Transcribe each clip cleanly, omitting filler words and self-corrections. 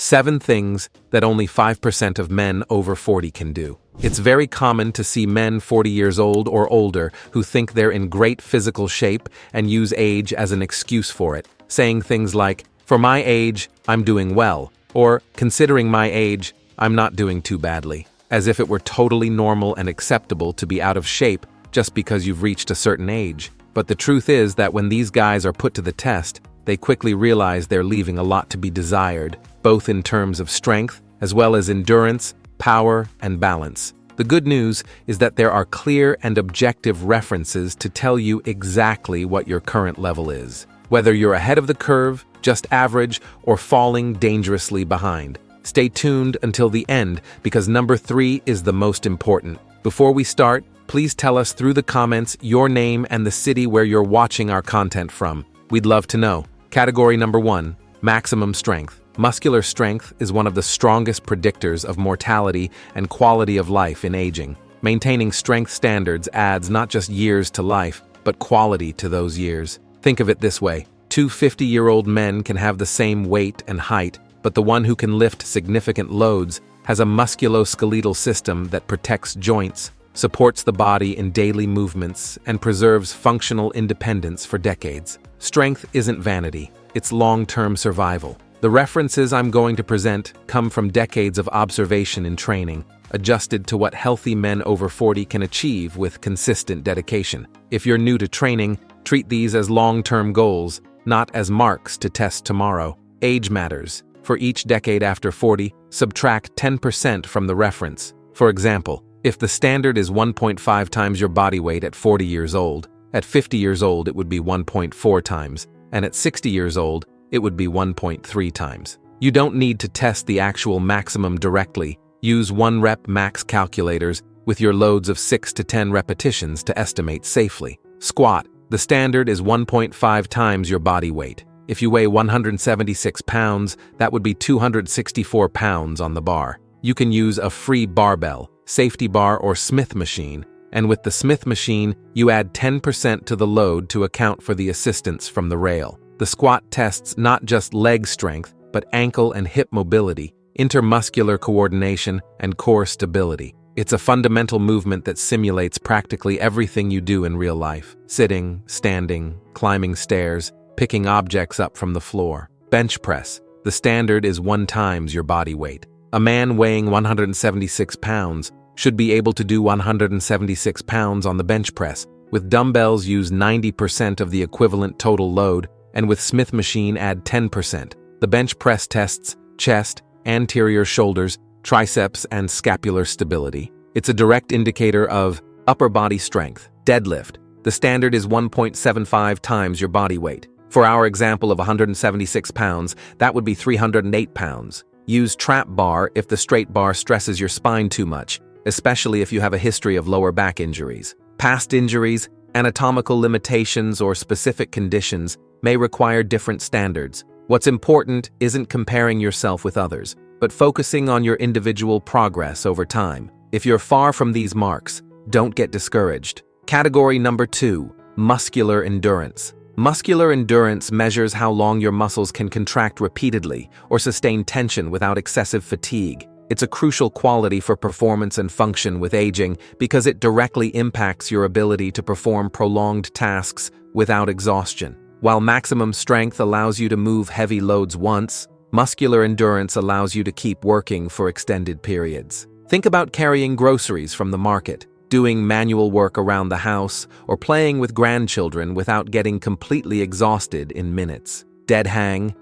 7 things that only 5% of men over 40 can do. It's very common to see men 40 years old or older who think they're in great physical shape and use age as an excuse for it, saying things like, "For my age, I'm doing well," or "Considering my age, I'm not doing too badly," as if it were totally normal and acceptable to be out of shape just because you've reached a certain age. But the truth is that when these guys are put to the test, they quickly realize they're leaving a lot to be desired, both in terms of strength as well as endurance, power, and balance. The good news is that there are clear and objective references to tell you exactly what your current level is. Whether you're ahead of the curve, just average, or falling dangerously behind. Stay tuned until the end because number 3 is the most important. Before we start, please tell us through the comments your name and the city where you're watching our content from. We'd love to know. Category number 1, maximum strength. Muscular strength is one of the strongest predictors of mortality and quality of life in aging. Maintaining strength standards adds not just years to life, but quality to those years. Think of it this way. 2 50-year-old men can have the same weight and height, but the one who can lift significant loads has a musculoskeletal system that protects joints, supports the body in daily movements, and preserves functional independence for decades. Strength isn't vanity, it's long-term survival. The references I'm going to present come from decades of observation and training, adjusted to what healthy men over 40 can achieve with consistent dedication. If you're new to training, treat these as long-term goals, not as marks to test tomorrow. Age matters. For each decade after 40, subtract 10% from the reference. For example, if the standard is 1.5 times your body weight at 40 years old, at 50 years old it would be 1.4 times, and at 60 years old, it would be 1.3 times. You don't need to test the actual maximum directly. Use 1-rep max calculators with your loads of 6 to 10 repetitions to estimate safely. Squat. The standard is 1.5 times your body weight. If you weigh 176 pounds, that would be 264 pounds on the bar. You can use a free barbell, safety bar, or Smith machine, and with the Smith machine, you add 10% to the load to account for the assistance from the rail. The squat tests not just leg strength, but ankle and hip mobility, intermuscular coordination, and core stability. It's a fundamental movement that simulates practically everything you do in real life: sitting, standing, climbing stairs, picking objects up from the floor. Bench press. The standard is 1 times your body weight. A man weighing 176 pounds should be able to do 176 pounds on the bench press. With dumbbells, use 90% of the equivalent total load, and with Smith machine add 10%. The bench press tests chest, anterior shoulders, triceps, and scapular stability. It's a direct indicator of upper body strength. Deadlift. The standard is 1.75 times your body weight. For our example of 176 pounds, that would be 308 pounds. Use trap bar if the straight bar stresses your spine too much, especially if you have a history of lower back injuries. Past injuries, anatomical limitations, or specific conditions may require different standards. What's important isn't comparing yourself with others, but focusing on your individual progress over time. If you're far from these marks, don't get discouraged. Category number 2, muscular endurance. Muscular endurance measures how long your muscles can contract repeatedly or sustain tension without excessive fatigue. It's a crucial quality for performance and function with aging because it directly impacts your ability to perform prolonged tasks without exhaustion. While maximum strength allows you to move heavy loads once, muscular endurance allows you to keep working for extended periods. Think about carrying groceries from the market, doing manual work around the house, or playing with grandchildren without getting completely exhausted in minutes. Dead hang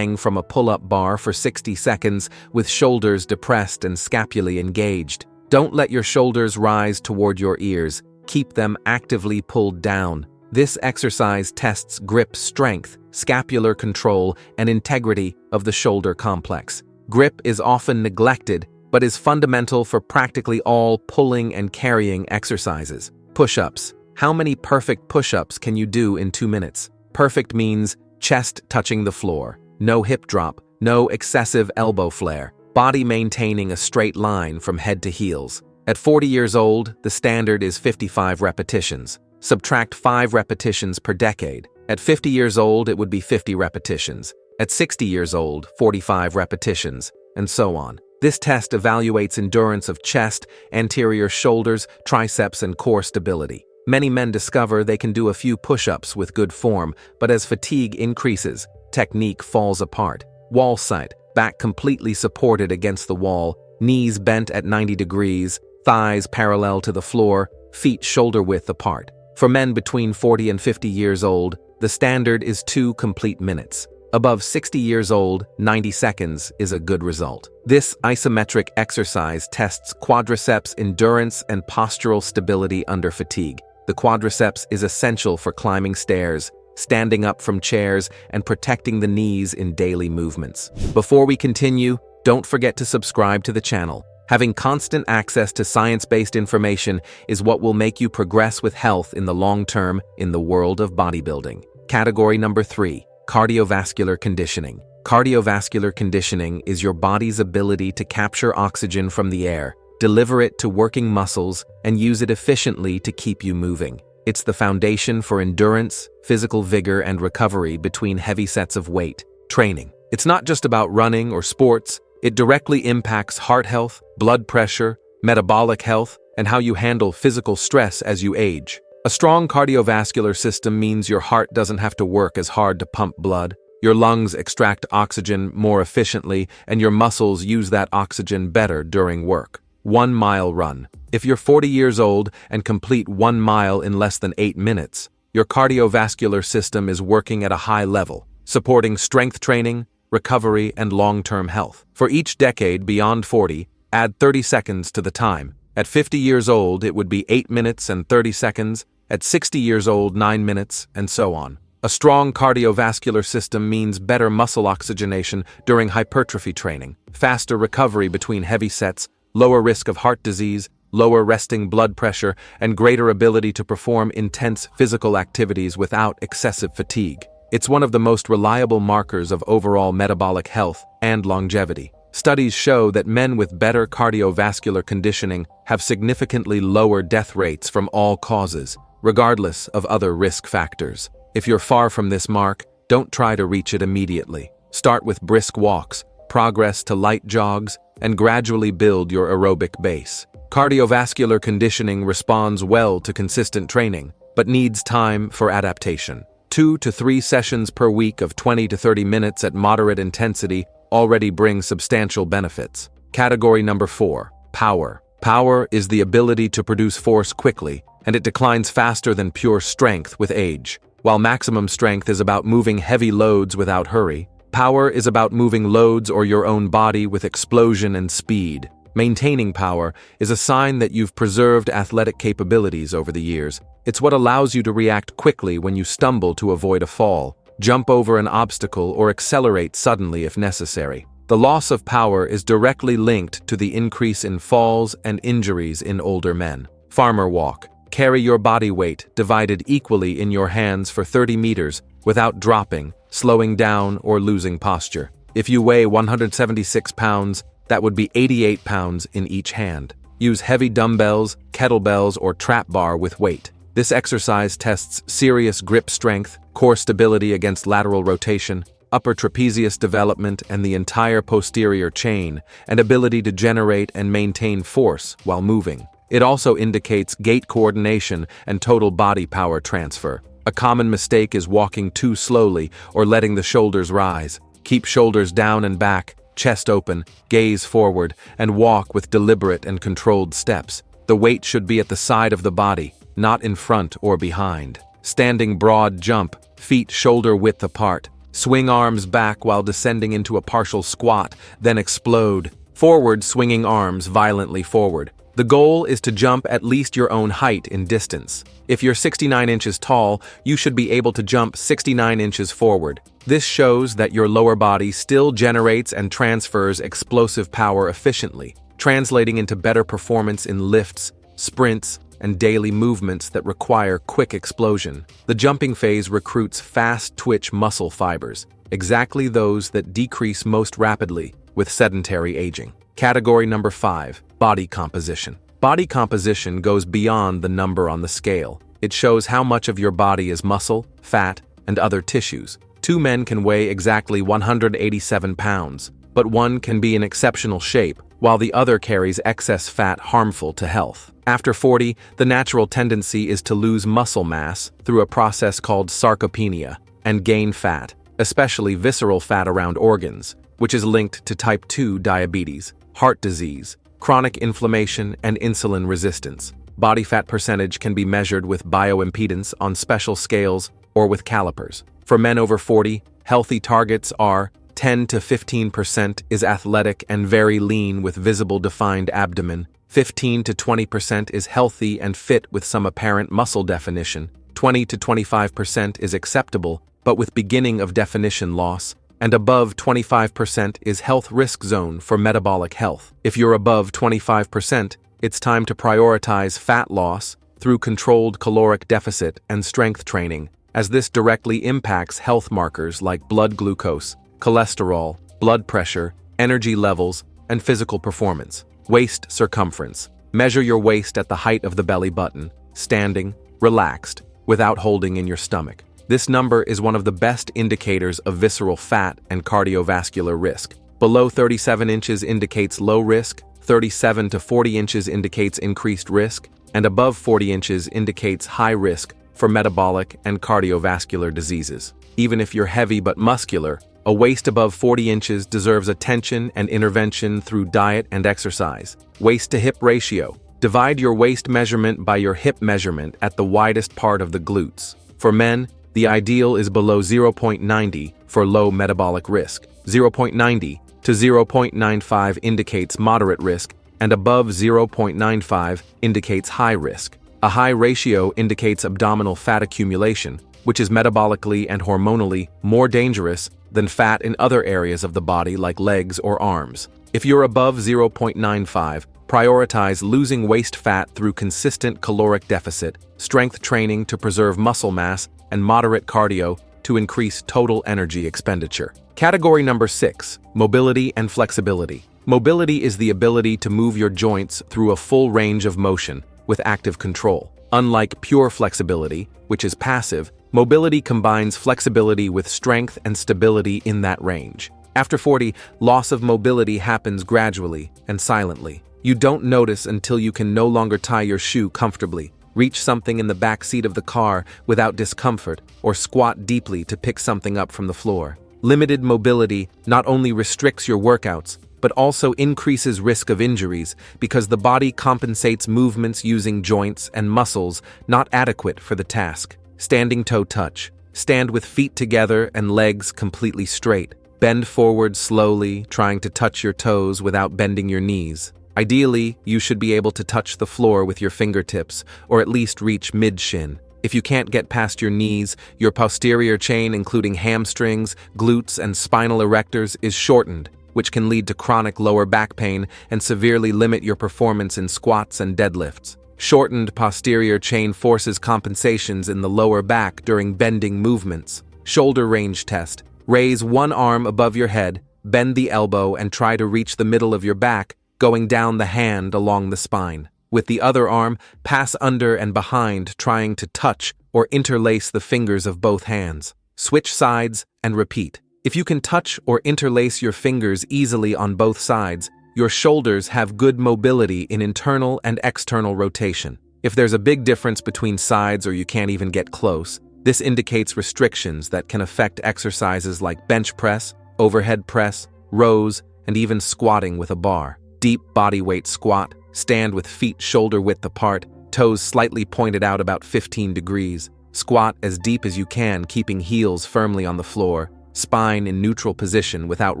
from a pull-up bar for 60 seconds with shoulders depressed and scapulae engaged. Don't let your shoulders rise toward your ears. Keep them actively pulled down. This exercise tests grip strength, scapular control, and integrity of the shoulder complex. Grip is often neglected, but is fundamental for practically all pulling and carrying exercises. Push-ups. How many perfect push-ups can you do in 2 minutes? Perfect means chest touching the floor, no hip drop, no excessive elbow flare, body maintaining a straight line from head to heels. At 40 years old, the standard is 55 repetitions. Subtract 5 repetitions per decade. At 50 years old, it would be 50 repetitions. At 60 years old, 45 repetitions. and so on. This test evaluates endurance of chest, anterior shoulders, triceps, and core stability. Many men discover they can do a few push-ups with good form, but as fatigue increases, technique falls apart. Wall side, back completely supported against the wall, knees bent at 90 degrees, thighs parallel to the floor, feet shoulder width apart. For men between 40 and 50 years old, the standard is 2 complete minutes. Above 60 years old, 90 seconds is a good result. This isometric exercise tests quadriceps endurance and postural stability under fatigue. The quadriceps is essential for climbing stairs, standing up from chairs, and protecting the knees in daily movements. Before we continue, don't forget to subscribe to the channel. Having constant access to science-based information is what will make you progress with health in the long term in the world of bodybuilding. Category number 3. Cardiovascular conditioning. Cardiovascular conditioning is your body's ability to capture oxygen from the air, deliver it to working muscles, and use it efficiently to keep you moving. It's the foundation for endurance, physical vigor, and recovery between heavy sets of weight training. It's not just about running or sports. It directly impacts heart health, blood pressure, metabolic health, and how you handle physical stress as you age. A strong cardiovascular system means your heart doesn't have to work as hard to pump blood, your lungs extract oxygen more efficiently, and your muscles use that oxygen better during work. 1 mile run. If you're 40 years old and complete 1 mile in less than 8 minutes, your cardiovascular system is working at a high level, supporting strength training, recovery, and long-term health. For each decade beyond 40, add 30 seconds to the time. At 50 years old, it would be 8 minutes and 30 seconds. At 60 years old, 9 minutes, and so on. A strong cardiovascular system means better muscle oxygenation during hypertrophy training, faster recovery between heavy sets, lower risk of heart disease, lower resting blood pressure, and greater ability to perform intense physical activities without excessive fatigue. It's one of the most reliable markers of overall metabolic health and longevity. Studies show that men with better cardiovascular conditioning have significantly lower death rates from all causes, regardless of other risk factors. If you're far from this mark, don't try to reach it immediately. Start with brisk walks, progress to light jogs, and gradually build your aerobic base. Cardiovascular conditioning responds well to consistent training, but needs time for adaptation. 2 to 3 sessions per week of 20 to 30 minutes at moderate intensity already bring substantial benefits. Category number 4. Power. Power is the ability to produce force quickly, and it declines faster than pure strength with age. While maximum strength is about moving heavy loads without hurry, power is about moving loads or your own body with explosion and speed. Maintaining power is a sign that you've preserved athletic capabilities over the years. It's what allows you to react quickly when you stumble to avoid a fall, jump over an obstacle, or accelerate suddenly if necessary. The loss of power is directly linked to the increase in falls and injuries in older men. Farmer walk. Carry your body weight divided equally in your hands for 30 meters without dropping, slowing down, or losing posture. If you weigh 176 pounds, that would be 88 pounds in each hand. Use heavy dumbbells, kettlebells, or trap bar with weight. This exercise tests serious grip strength, core stability against lateral rotation, upper trapezius development, and the entire posterior chain, and ability to generate and maintain force while moving. It also indicates gait coordination and total body power transfer. A common mistake is walking too slowly or letting the shoulders rise. Keep shoulders down and back, chest open, gaze forward, and walk with deliberate and controlled steps. The weight should be at the side of the body, not in front or behind. Standing broad jump, feet shoulder width apart. Swing arms back while descending into a partial squat, then explode. Forward swinging arms violently forward. The goal is to jump at least your own height in distance. If you're 69 inches tall, you should be able to jump 69 inches forward. This shows that your lower body still generates and transfers explosive power efficiently, translating into better performance in lifts, sprints, and daily movements that require quick explosion. The jumping phase recruits fast twitch muscle fibers, exactly those that decrease most rapidly with sedentary aging. Category number 5, body composition. Body composition goes beyond the number on the scale. It shows how much of your body is muscle, fat, and other tissues. 2 men can weigh exactly 187 pounds, but one can be in exceptional shape, while the other carries excess fat harmful to health. After 40, the natural tendency is to lose muscle mass through a process called sarcopenia and gain fat, especially visceral fat around organs, which is linked to type 2 diabetes, heart disease, chronic inflammation, and insulin resistance. Body fat percentage can be measured with bioimpedance on special scales or with calipers. For men over 40, healthy targets are 10 to 15% is athletic and very lean with visible defined abdomen, 15 to 20% is healthy and fit with some apparent muscle definition, 20 to 25% is acceptable but with beginning of definition loss, and above 25% is health risk zone for metabolic health. If you're above 25%, it's time to prioritize fat loss through controlled caloric deficit and strength training, as this directly impacts health markers like blood glucose, cholesterol, blood pressure, energy levels, and physical performance. Waist circumference. Measure your waist at the height of the belly button, standing, relaxed, without holding in your stomach. This number is one of the best indicators of visceral fat and cardiovascular risk. Below 37 inches indicates low risk, 37 to 40 inches indicates increased risk, and above 40 inches indicates high risk for metabolic and cardiovascular diseases. Even if you're heavy but muscular, a waist above 40 inches deserves attention and intervention through diet and exercise. Waist to hip ratio. Divide your waist measurement by your hip measurement at the widest part of the glutes. For men, the ideal is below 0.90 for low metabolic risk. 0.90 to 0.95 indicates moderate risk, and above 0.95 indicates high risk. A high ratio indicates abdominal fat accumulation, which is metabolically and hormonally more dangerous than fat in other areas of the body like legs or arms. If you're above 0.95, prioritize losing waist fat through consistent caloric deficit, strength training to preserve muscle mass, and moderate cardio to increase total energy expenditure. Category number 6, mobility and flexibility. Mobility is the ability to move your joints through a full range of motion with active control. Unlike pure flexibility, which is passive, mobility combines flexibility with strength and stability in that range. After 40, loss of mobility happens gradually and silently. You don't notice until you can no longer tie your shoe comfortably, reach something in the back seat of the car without discomfort, or squat deeply to pick something up from the floor. Limited mobility not only restricts your workouts, but also increases risk of injuries because the body compensates movements using joints and muscles not adequate for the task. Standing toe touch. Stand with feet together and legs completely straight. Bend forward slowly, trying to touch your toes without bending your knees. Ideally, you should be able to touch the floor with your fingertips, or at least reach mid-shin. If you can't get past your knees, your posterior chain, including hamstrings, glutes, and spinal erectors, is shortened, which can lead to chronic lower back pain and severely limit your performance in squats and deadlifts. Shortened posterior chain forces compensations in the lower back during bending movements. Shoulder range test. Raise one arm above your head, bend the elbow, and try to reach the middle of your back, going down the hand along the spine. With the other arm, pass under and behind, trying to touch or interlace the fingers of both hands. Switch sides and repeat. If you can touch or interlace your fingers easily on both sides, your shoulders have good mobility in internal and external rotation. If there's a big difference between sides or you can't even get close, this indicates restrictions that can affect exercises like bench press, overhead press, rows, and even squatting with a bar. Deep body weight squat. Stand with feet shoulder width apart, toes slightly pointed out about 15 degrees. Squat as deep as you can, keeping heels firmly on the floor, spine in neutral position without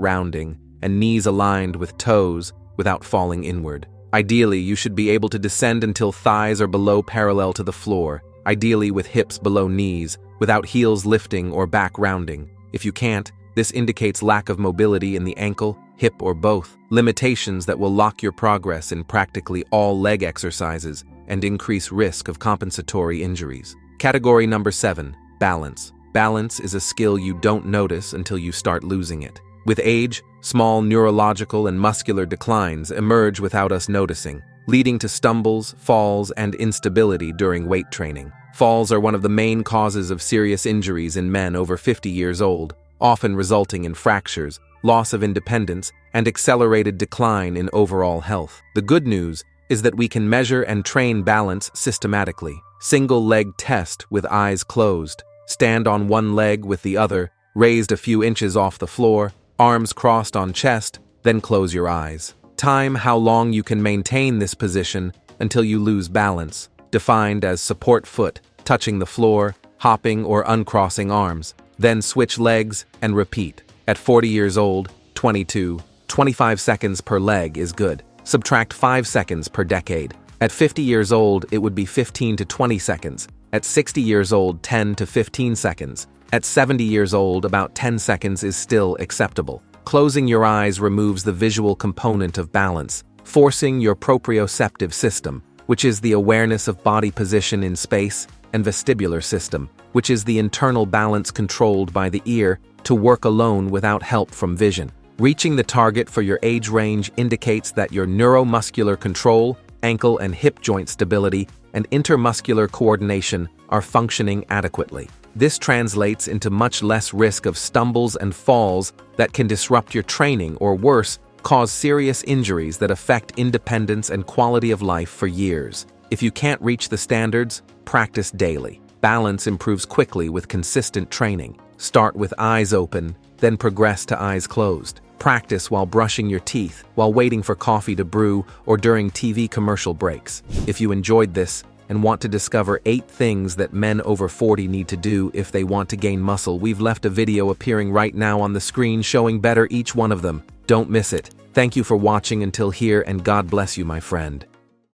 rounding, and knees aligned with toes without falling inward. Ideally, you should be able to descend until thighs are below parallel to the floor, ideally with hips below knees, without heels lifting or back rounding. If you can't, this indicates lack of mobility in the ankle, hip, or both, limitations that will lock your progress in practically all leg exercises and increase risk of compensatory injuries. Category number 7, balance. Balance is a skill you don't notice until you start losing it. With age, small neurological and muscular declines emerge without us noticing, leading to stumbles, falls, and instability during weight training. Falls are one of the main causes of serious injuries in men over 50 years old, often resulting in fractures, loss of independence, and accelerated decline in overall health. The good news is that we can measure and train balance systematically. Single leg test with eyes closed. Stand on one leg with the other, raised a few inches off the floor, arms crossed on chest, then close your eyes. Time how long you can maintain this position until you lose balance, defined as support foot, touching the floor, hopping or uncrossing arms. Then switch legs and repeat. At 40 years old, 25 seconds per leg is good. Subtract 5 seconds per decade. At 50 years old, it would be 15 to 20 seconds. At 60 years old, 10 to 15 seconds. At 70 years old, about 10 seconds is still acceptable. Closing your eyes removes the visual component of balance, forcing your proprioceptive system, which is the awareness of body position in space, and vestibular system, which is the internal balance controlled by the ear, to work alone without help from vision. Reaching the target for your age range indicates that your neuromuscular control, ankle and hip joint stability, and intermuscular coordination are functioning adequately. This translates into much less risk of stumbles and falls that can disrupt your training or worse, cause serious injuries that affect independence and quality of life for years. If you can't reach the standards, practice daily. Balance improves quickly with consistent training. Start with eyes open, then progress to eyes closed. Practice while brushing your teeth, while waiting for coffee to brew, or during TV commercial breaks. If you enjoyed this and want to discover 8 things that men over 40 need to do if they want to gain muscle, we've left a video appearing right now on the screen showing better each one of them. Don't miss it. Thank you for watching until here, and God bless you, my friend.